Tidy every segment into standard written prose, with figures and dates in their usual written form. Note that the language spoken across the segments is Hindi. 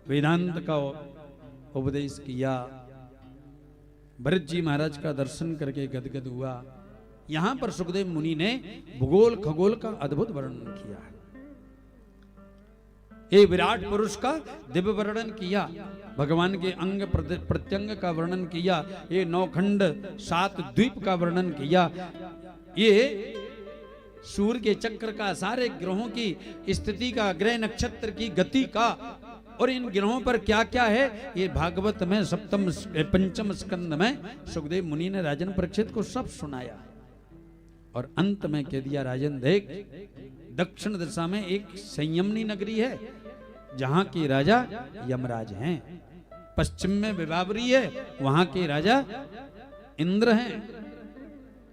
वेदांत का उपदेश किया। भरत जी महाराज का दर्शन करके गदगद हुआ। यहां पर सुखदेव मुनि ने भूगोल खगोल का अद्भुत वर्णन किया है। ये विराट पुरुष का दिव्य वर्णन किया, भगवान के अंग प्रत्यंग का वर्णन किया, ये 9 खंड 7 द्वीप का वर्णन किया, ये सूर्य के चक्र का, सारे ग्रहों की स्थिति का, ग्रह नक्षत्र की गति का, और इन ग्रहों पर क्या क्या है, ये भागवत में पंचम स्कंद में सुखदेव मुनि ने राजन परीक्षित को सब सुनाया। और अंत में कह दिया, राजन देख, दक्षिण दिशा में एक संयमनी नगरी है जहां के राजा यमराज हैं, पश्चिम में विभावरी है वहां के राजा इंद्र हैं।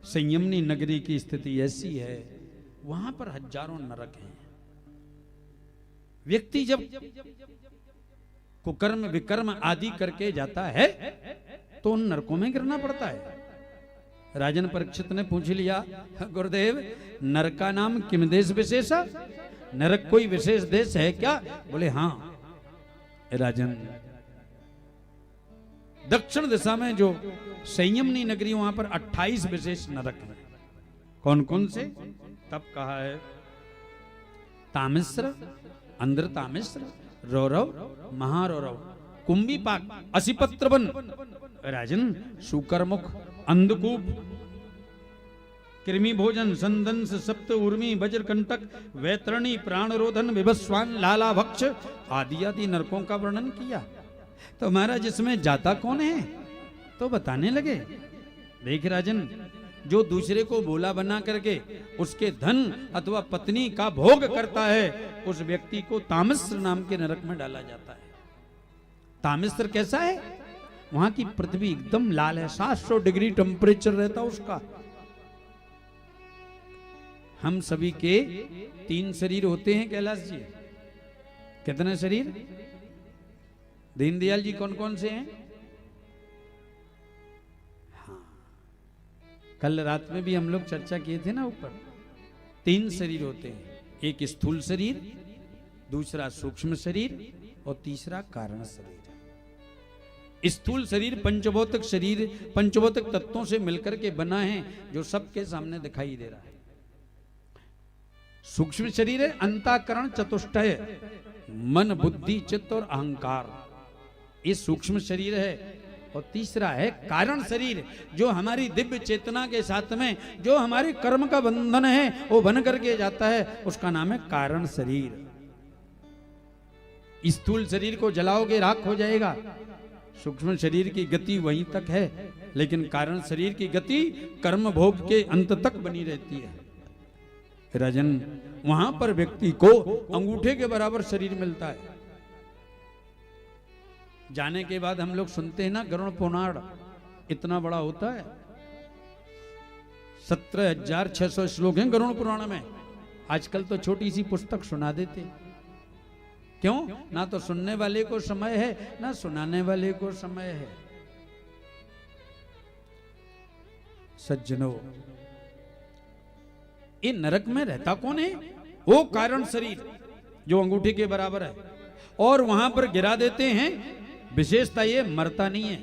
संयमनी नगरी की स्थिति ऐसी है, वहां पर हजारों नरक हैं। व्यक्ति जब कुकर्म विकर्म आदि करके जाता है तो उन नरकों में गिरना पड़ता है। राजन परीक्षित ने पूछ लिया, गुरुदेव नरक का नाम किम देश विशेषा, नरक कोई विशेष देश है क्या? बोले हाँ राजन, दक्षिण दिशा में जो संयमनी नगरी वहां पर 28 विशेष नरक हैं। कौन कौन से? तब कहा है तामिश्र, अंध्र तामिश्र, रौरव, महारौरव, कुंभीपाक, असिपत्रवन, राजन शुकरमुख, अंधकूप, कृमि भोजन, संदंस, सप्त उर्मी, वज्रकंटक, वैतरणी, प्राणरोधन, विभस्वान, लाला भक्ष आदि आदि नरकों का वर्णन किया। तो महाराज इसमें जाता कौन है? तो बताने लगे, देख राजन, जो दूसरे को भोला बना करके उसके धन अथवा पत्नी का भोग करता है, उस व्यक्ति को तामिश्र नाम के नरक में डाला जाता है। तामिश्र कैसा है? वहां की पृथ्वी एकदम लाल है, 700 डिग्री टेम्परेचर रहता उसका। हम सभी के 3 शरीर होते हैं कैलाश जी। कितने शरीर? दीनदयाल जी कौन कौन से हैं? हाँ, कल रात में भी हम लोग चर्चा किए थे ना ऊपर। 3 शरीर होते हैं, एक स्थूल शरीर, दूसरा सूक्ष्म शरीर और तीसरा कारण शरीर। स्थूल शरीर पंचभौतिक शरीर, पंचभौतिक तत्वों से मिलकर के बना है, जो सबके सामने दिखाई दे रहा है। सूक्ष्म शरीर है अंतःकरण चतुष्टय, मन बुद्धि चित्त और अहंकार, ये सूक्ष्म शरीर है। और तीसरा है कारण शरीर, जो हमारी दिव्य चेतना के साथ में जो हमारे कर्म का बंधन है वो बन करके जाता है, उसका नाम है कारण शरीर। स्थूल शरीर को जलाओगे राख हो जाएगा, सूक्ष्म शरीर की गति वहीं तक है, लेकिन कारण शरीर की गति कर्म भोग के अंत तक बनी रहती है। राजन, वहां पर व्यक्ति को अंगूठे के बराबर शरीर मिलता है। जाने के बाद हम लोग सुनते हैं ना, गरुड़ पुराण इतना बड़ा होता है, 17,600 श्लोक हैं गरुड़ पुराण में। आजकल तो छोटी सी पुस्तक सुना देते, क्यों? ना तो सुनने वाले को समय है, ना सुनाने वाले को समय है। सज्जनों, ये नरक में रहता कौन है? वो कारण शरीर जो अंगूठे के बराबर है, और वहां पर गिरा देते हैं। विशेषता ये मरता नहीं है।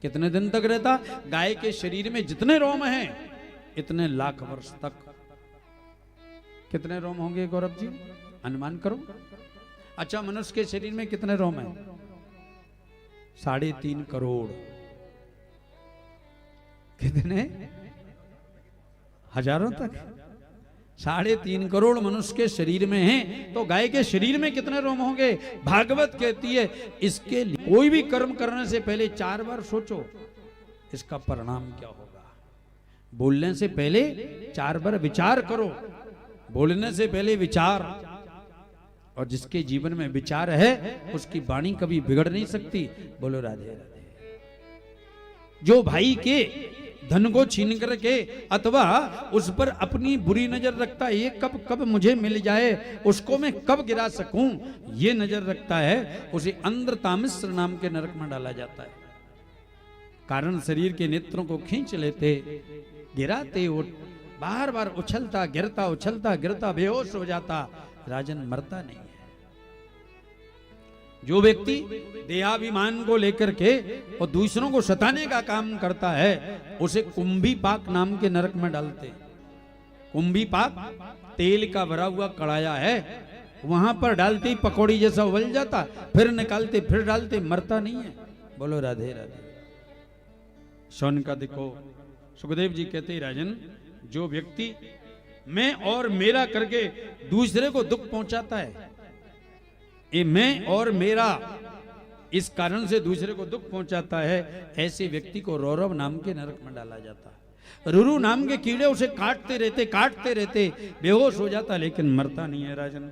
कितने दिन तक रहता? गाय के शरीर में जितने रोम हैं इतने लाख वर्ष तक। कितने रोम होंगे गौरव जी, अनुमान करो। अच्छा, मनुष्य के शरीर में कितने रोम हैं? 3.5 करोड़। कितने? हजारों तक। 3.5 करोड़ मनुष्य के शरीर में हैं, तो गाय के शरीर में कितने रोम होंगे? भागवत कहती है, इसके लिए कोई भी कर्म करने से पहले 4 बार सोचो इसका परिणाम क्या होगा। बोलने से पहले 4 बार विचार करो, बोलने से पहले विचार। और जिसके जीवन में विचार है उसकी वाणी कभी बिगड़ नहीं सकती। बोलो राधे राधे। जो भाई के धन को छीन करके अथवा उस पर अपनी बुरी नजर रखता है, ये कब कब मुझे मिल जाए, उसको मैं कब गिरा सकूं, ये नजर रखता है, उसे अंध्र तामिश्र नाम के नरक में डाला जाता है। कारण शरीर के नेत्रों को खींच लेते, गिराते, वो बार बार उछलता गिरता, उछलता गिरता, बेहोश हो जाता। राजन, मरता नहीं है। जो व्यक्ति देहाभिमान को लेकर के और दूसरों को सताने का काम करता है उसे कुंभीपाक नाम के नरक में डालते हैं। कुंभीपाक तेल का भरा हुआ कड़ाया है, वहां पर डालते ही पकौड़ी जैसा उबल जाता, फिर निकालते फिर डालते, मरता नहीं है। बोलो राधे राधे। सोन का देखो, सुखदेव जी कहते हैं राजन, जो व्यक्ति मैं और मेरा करके दूसरे को दुख पहुंचाता है, ये मैं और मेरा इस कारण से दूसरे को दुख पहुंचाता है, ऐसे व्यक्ति को रौरव नाम के नरक में डाला जाता है। रुरु नाम के कीड़े उसे काटते रहते, बेहोश हो जाता, लेकिन मरता नहीं है राजन।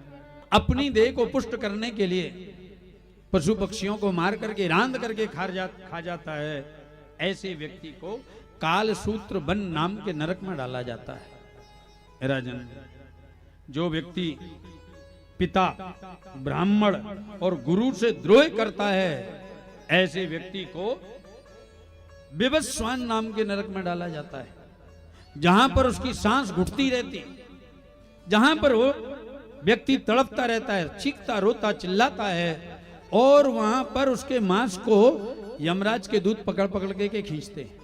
अपनी देह को पुष्ट करने के लिए पशु पक्षियों को मार करके रांध करके खा जाता है, ऐसे व्यक्ति को काल सूत्र बन नाम के नरक में डाला जाता है राजन। जो व्यक्ति पिता, ब्राह्मण और गुरु से द्रोह करता है, ऐसे व्यक्ति को विवस्वान नाम के नरक में डाला जाता है, जहां पर उसकी सांस घुटती रहती, जहां पर वो व्यक्ति तड़पता रहता है, चीखता रोता चिल्लाता है, और वहां पर उसके मांस को यमराज के दूत पकड़ पकड़ के खींचते हैं।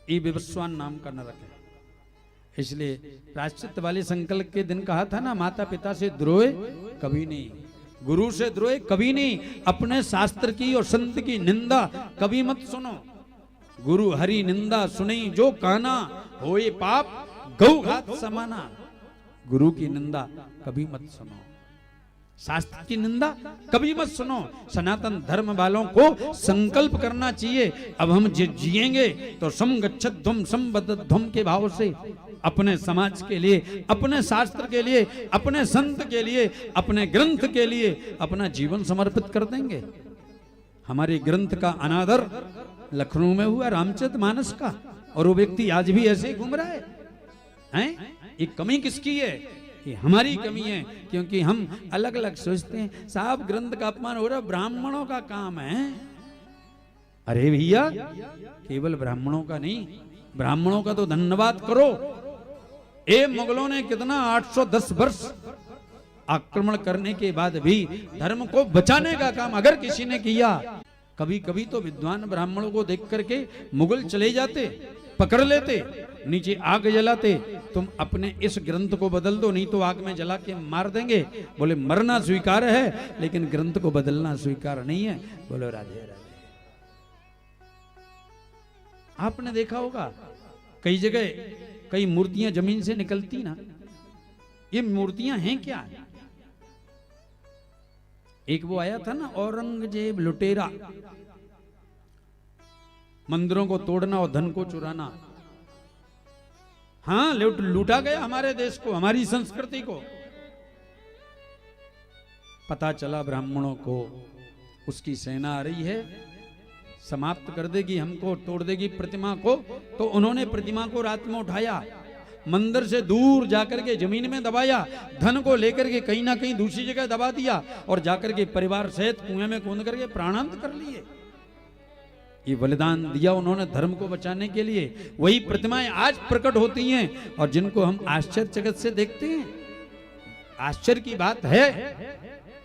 ये विवस्वान नाम का नरक है। इसलिए प्रायश्चित वाले संकल्प के दिन कहा था ना, माता पिता से द्रोह कभी नहीं, गुरु से द्रोह कभी नहीं, अपने शास्त्र की और संत की निंदा कभी मत सुनो। गुरु हरि निंदा सुनी जो काना, होए पाप गौ घात समाना। गुरु की निंदा कभी मत सुनो, शास्त्र की निंदा कभी मत सुनो। सनातन धर्म वालों को संकल्प करना चाहिए, अब हम जिएंगे तो समगच्छध्वम संबद्धध्वम के भाव से अपने समाज के लिए, अपने शास्त्र के लिए, अपने संत के लिए, अपने ग्रंथ के लिए अपना जीवन समर्पित कर देंगे। हमारे ग्रंथ का अनादर लखनऊ में हुआ रामचरितमानस का, और वो व्यक्ति आज भी ऐसे ही घूम रहा है, हैं? ये कमी किसकी है? ये हमारी कमी है, क्योंकि हम अलग अलग सोचते हैं। साहब ग्रंथ का अपमान हो रहा, ब्राह्मणों का काम है। अरे भैया, केवल ब्राह्मणों का नहीं, ब्राह्मणों का तो धन्यवाद करो। ये मुगलों ने कितना 810 वर्ष आक्रमण करने के बाद भी धर्म को बचाने का काम अगर किसी ने किया, कभी कभी तो विद्वान ब्राह्मणों को देख करके मुगल चले जाते, पकड़ लेते, नीचे आग जलाते, तुम अपने इस ग्रंथ को बदल दो, नहीं तो आग में जला के मार देंगे। बोले मरना स्वीकार है, लेकिन ग्रंथ को बदलना स्वीकार नहीं है। बोलो राधे राधे। आपने देखा होगा कई जगह कई मूर्तियां जमीन से निकलती ना, ये मूर्तियां हैं क्या? एक वो आया था ना औरंगजेब लुटेरा, मंदिरों को तोड़ना और धन को चुराना। हाँ, लूटा गया हमारे देश को, हमारी संस्कृति को। पता चला ब्राह्मणों को उसकी सेना आ रही है, समाप्त कर देगी हमको, तोड़ देगी प्रतिमा को, तो उन्होंने प्रतिमा को रात में उठाया, मंदिर से दूर जाकर के जमीन में दबाया, धन को लेकर के कहीं ना कहीं दूसरी जगह दबा दिया, और जाकर के परिवार सहित कुएं में कूद करके प्राणांत कर लिए। ये बलिदान दिया उन्होंने धर्म को बचाने के लिए। वही प्रतिमाएं आज प्रकट होती हैं, और जिनको हम आश्चर्य जगत से देखते हैं, आश्चर्य की बात है,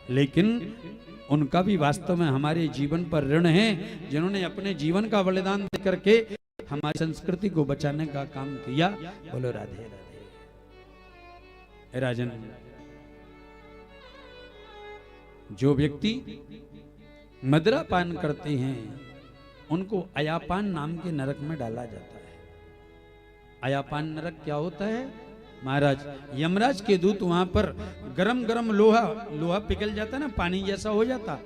लेकिन उनका भी वास्तव में हमारे जीवन पर ऋण है, जिन्होंने अपने जीवन का बलिदान दे करके हमारी संस्कृति को बचाने का काम किया। बोलो राधे राधे। राजन, जो व्यक्ति मदिरा पान करते हैं उनको अयापान नाम के नरक में डाला जाता है। अयापान नरक क्या होता है महाराज? यमराज के दूत वहां पर गरम गरम लोहा पिघल जाता है ना, पानी जैसा हो जाता,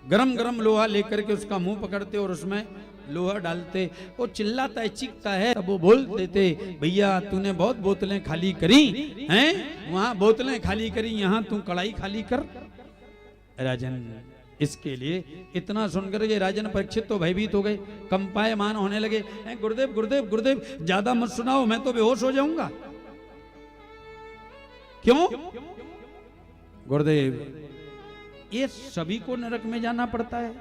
गरम गरम लोहा लेकर के उसका मुंह पकड़ते और उसमें लोहा डालते, वो चिल्लाता है, चीखता है, तब वो बोल देते, भैया तूने बहुत बोतलें खाली करी हैं, वहां बोतलें खाली करी, यहां तू कड़ाई खाली कर। राजन, इसके लिए इतना सुनकर के राजन परीक्षित तो भयभीत हो गए, कंपायमान होने लगे। गुरुदेव गुरुदेव गुरुदेव, ज्यादा मत सुनाओ, मैं तो बेहोश हो जाऊंगा। क्यों? गुरुदेव, ये सभी को नरक में जाना पड़ता है।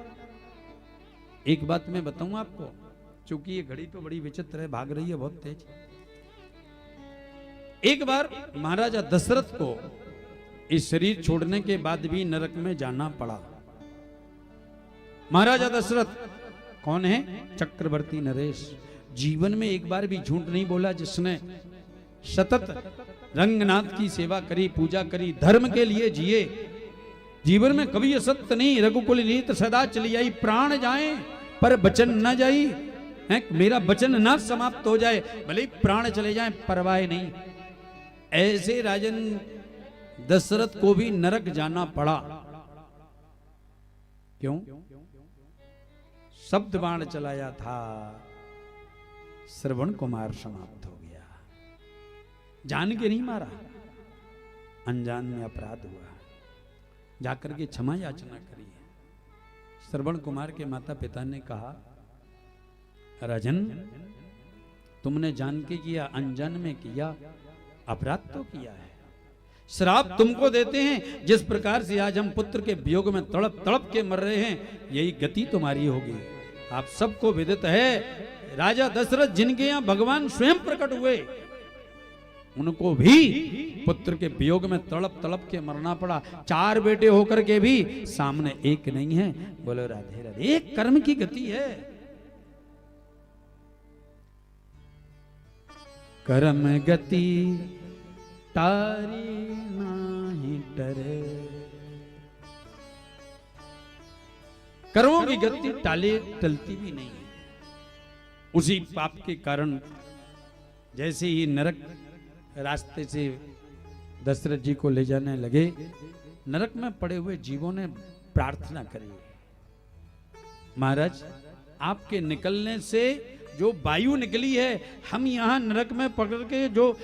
एक बात मैं बताऊं आपको, क्योंकि ये घड़ी तो बड़ी विचित्र है, भाग रही है बहुत तेज। एक बार महाराजा दशरथ को इस शरीर छोड़ने के बाद भी नरक में जाना पड़ा। महाराजा दशरथ कौन है? चक्रवर्ती नरेश। जीवन में एक बार भी झूठ नहीं बोला, जिसने सतत रंगनाथ की सेवा करी, पूजा करी, धर्म के लिए जिए, जीवन में कभी असत्य नहीं। रघुकुल नीत सदा चली आई, प्राण जाए पर वचन न जाई, मेरा वचन ना समाप्त हो जाए, भले ही प्राण चले जाए परवाह नहीं। ऐसे राजन दशरथ को भी नरक जाना पड़ा। क्यों? शब्द बाण चलाया था, श्रवण कुमार समाप्त हो गया। जान के नहीं मारा, अनजान में अपराध हुआ, जाकर के क्षमा याचना करी। श्रवण कुमार के माता पिता ने कहा, राजन तुमने जान के किया, अनजान में किया, अपराध तो किया है। श्राप तुमको देते हैं, जिस प्रकार से आज हम पुत्र के वियोग में तड़प तड़प के मर रहे हैं, यही गति तुम्हारी होगी। आप सबको विदित है, राजा दशरथ जिनके यहां भगवान स्वयं प्रकट हुए, उनको भी पुत्र के वियोग में तड़प तड़प के मरना पड़ा। 4 बेटे होकर के भी सामने एक नहीं है। बोलो राधे राधे। एक कर्म की गति है। कर्म गति तारी नाही टरे। कर्मों की गति टाले टलती भी नहीं। उसी पाप के कारण जैसे ही नरक रास्ते से दशरथ जी को ले जाने लगे, नरक में पड़े हुए जीवों ने प्रार्थना करी, महाराज आपके निकलने से जो वायु निकली है, हम यहाँ नरक में पकड़ के जो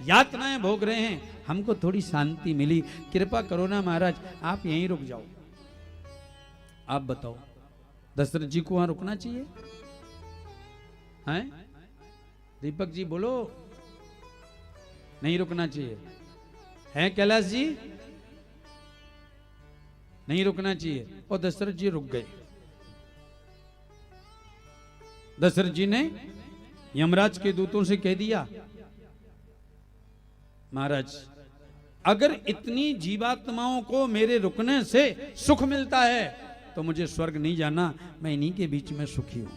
यातनाएं भोग रहे हैं, हमको थोड़ी शांति मिली, कृपा करो ना महाराज, आप यहीं रुक जाओ। आप बताओ, दशरथ जी को वहां रुकना चाहिए? हैं? दीपक जी बोलो, नहीं रुकना चाहिए? हैं कैलाश जी? नहीं रुकना चाहिए। और दशरथ जी रुक गए। दशरथ जी ने यमराज के दूतों से कह दिया, महाराज अगर इतनी जीवात्माओं को मेरे रुकने से सुख मिलता है तो मुझे स्वर्ग नहीं जाना, मैं इन्हीं के बीच में सुखी हूं।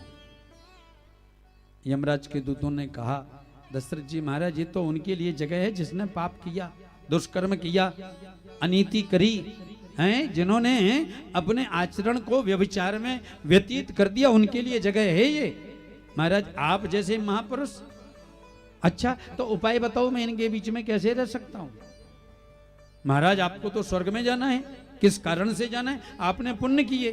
यमराज के दूतों ने कहा, दशरथ जी महाराज ये तो उनके लिए जगह है जिसने पाप किया, दुष्कर्म किया, अनीति करी हैं, जिन्होंने अपने आचरण को व्यभिचार में व्यतीत कर दिया, उनके लिए जगह है ये। महाराज आप जैसे महापुरुष, अच्छा तो उपाय बताओ, मैं इनके बीच में कैसे रह सकता हूं? महाराज आपको तो स्वर्ग में जाना है, किस कारण से जाना है? आपने पुण्य किए,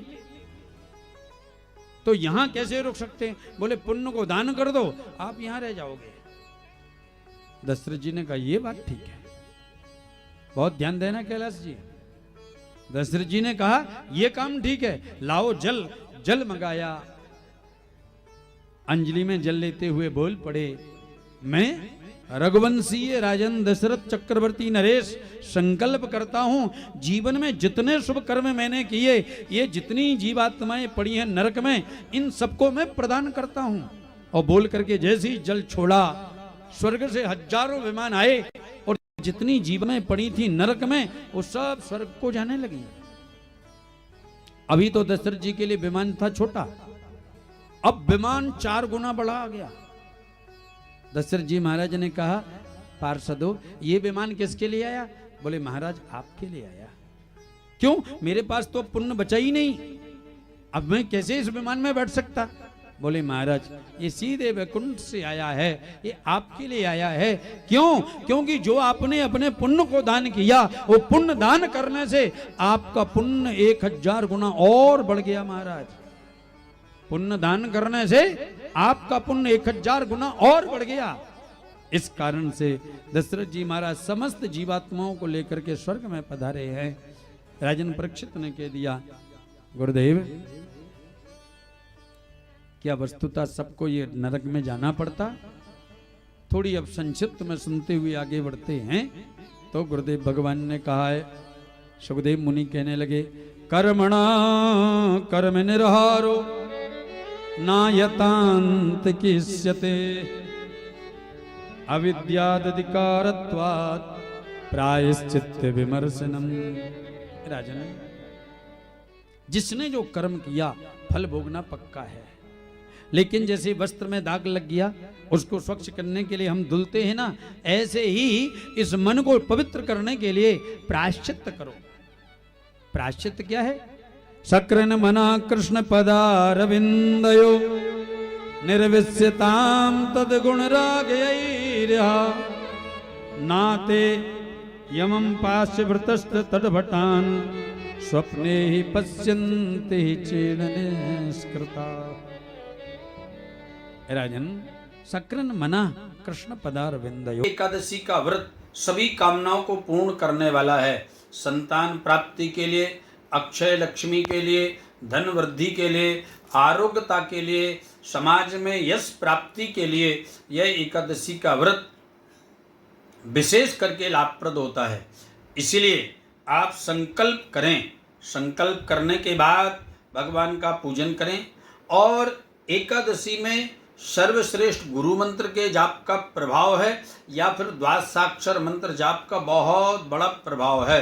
तो यहां कैसे रुक सकते हैं? बोले पुण्य को दान कर दो, आप यहां रह जाओगे। दशरथ जी ने कहा ये बात ठीक है, बहुत ध्यान देना कैलाश जी। दशरथ जी ने कहा ये काम ठीक है, लाओ जल। जल मंगाया, अंजलि में जल लेते हुए बोल पड़े, मैं रघुवंशीय राजन दशरथ चक्रवर्ती नरेश संकल्प करता हूं, जीवन में जितने शुभ कर्म मैंने किए, ये जितनी जीवात्माएं पड़ी हैं नरक में, इन सबको मैं प्रदान करता हूं। और बोल करके जैसे ही जल छोड़ा, स्वर्ग से हजारों विमान आए और जितनी जीवात्माएं पड़ी थी नरक में, वो सब स्वर्ग को जाने लगी। अभी तो दशरथ जी के लिए विमान था छोटा, अब विमान 4 गुना बढ़ा गया। दशरथ जी महाराज ने कहा, पार्षदों ये विमान किसके लिए आया? बोले महाराज आपके लिए आया। क्यों? मेरे पास तो पुण्य बचा ही नहीं, अब मैं कैसे इस विमान में बैठ सकता? बोले महाराज ये सीधे वैकुंठ से आया है, ये आपके लिए आया है। क्यों? क्योंकि जो आपने अपने पुण्य को दान किया, वो पुण्य दान करने से आपका पुण्य 1000 गुना और बढ़ गया। महाराज पुण्य दान करने से आपका पुण्य 1000 गुना और बढ़ गया। इस कारण से दशरथ जी महाराज समस्त जीवात्माओं को लेकर के स्वर्ग में पधारे हैं। राजन परीक्षित ने कह दिया, गुरुदेव क्या वस्तुतः सबको ये नरक में जाना पड़ता? थोड़ी अब संक्षिप्त में सुनते हुए आगे बढ़ते हैं। तो गुरुदेव भगवान ने कहा है, सुखदेव मुनि कहने लगे, कर्मणा कर्म निर्हारो नायतांत किस्यते अविद्यादधिकारत्वात् प्रायश्चित्त विमर्शनम। राजन जिसने जो कर्म किया फल भोगना पक्का है। लेकिन जैसे वस्त्र में दाग लग गया, उसको स्वच्छ करने के लिए हम धुलते हैं ना, ऐसे ही इस मन को पवित्र करने के लिए प्रायश्चित करो। प्रायश्चित क्या है? सकृन मना कृष्ण पदारविंदयो निर्विश्यताम तद गुण रागयैर्या नाते यमं पास्य वृतस्त तदभटान स्वप्ने ही पश्यन्ते ही चेण निष्कृता। राजन, सकृन मना कृष्ण पदारविंदयो, एकादशी का व्रत सभी कामनाओं को पूर्ण करने वाला है। संतान प्राप्ति के लिए, अक्षय लक्ष्मी के लिए, धन वृद्धि के लिए, आरोग्यता के लिए, समाज में यश प्राप्ति के लिए यह एकादशी का व्रत विशेष करके लाभप्रद होता है। इसलिए आप संकल्प करें। संकल्प करने के बाद भगवान का पूजन करें और एकादशी में सर्वश्रेष्ठ गुरु मंत्र के जाप का प्रभाव है या फिर द्वादशाक्षर मंत्र जाप का बहुत बड़ा प्रभाव है।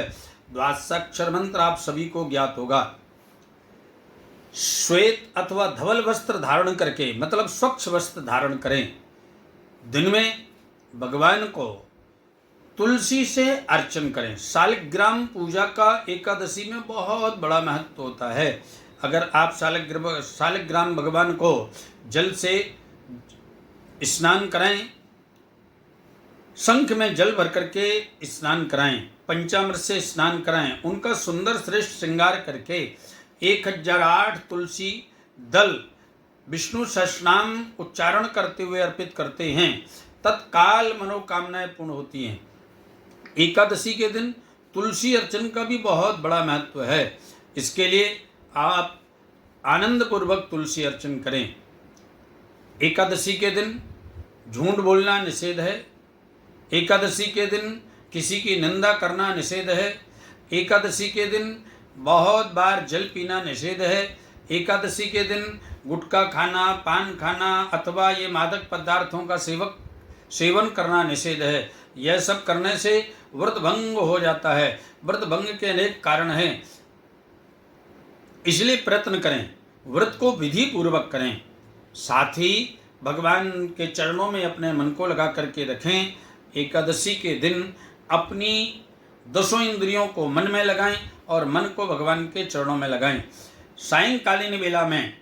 द्वादशाक्षर मंत्र आप सभी को ज्ञात होगा। श्वेत अथवा धवल वस्त्र धारण करके, मतलब स्वच्छ वस्त्र धारण करें। दिन में भगवान को तुलसी से अर्चन करें। शालिग्राम पूजा का एकादशी में बहुत बड़ा महत्व होता है। अगर आप शालिग्राम भगवान को जल से स्नान कराएं, शंख में जल भर करके स्नान कराएं, पंचामृत से स्नान कराएं, उनका सुंदर श्रेष्ठ श्रृंगार करके 1008 तुलसी दल विष्णु सहस्रनाम उच्चारण करते हुए अर्पित करते हैं, तत्काल मनोकामनाएं पूर्ण होती हैं। एकादशी के दिन तुलसी अर्चन का भी बहुत बड़ा महत्व है। इसके लिए आप आनंद पूर्वक तुलसी अर्चन करें। एकादशी के दिन झूठ बोलना निषेध है। एकादशी के दिन किसी की निंदा करना निषेध है। एकादशी के दिन बहुत बार जल पीना निषेध है। एकादशी के दिन गुटखा खाना, पान खाना अथवा ये मादक पदार्थों का सेवन करना निषेध है। यह सब करने से व्रत भंग हो जाता है। व्रत भंग के अनेक कारण हैं, इसलिए प्रयत्न करें, व्रत को विधि पूर्वक करें। साथ ही भगवान के चरणों में अपने मन को लगा करके रखें। एकादशी के दिन अपनी 10 इंद्रियों को मन में लगाएं और मन को भगवान के चरणों में लगाएं। सायंकालीन वेला में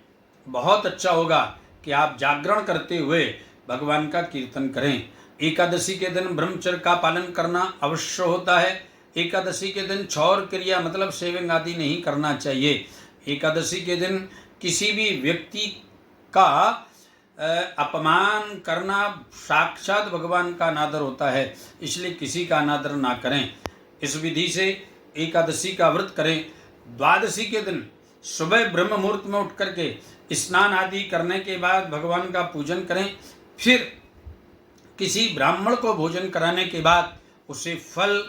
बहुत अच्छा होगा कि आप जागरण करते हुए भगवान का कीर्तन करें। एकादशी के दिन ब्रह्मचर्य का पालन करना अवश्य होता है। एकादशी के दिन क्षौर क्रिया मतलब सेविंग आदि नहीं करना चाहिए। एकादशी के दिन किसी भी व्यक्ति का अपमान करना साक्षात भगवान का अनादर होता है, इसलिए किसी का अनादर ना करें। इस विधि से एकादशी का व्रत करें। द्वादशी के दिन सुबह ब्रह्म मुहूर्त में उठ करके स्नान आदि करने के बाद भगवान का पूजन करें। फिर किसी ब्राह्मण को भोजन कराने के बाद उसे फल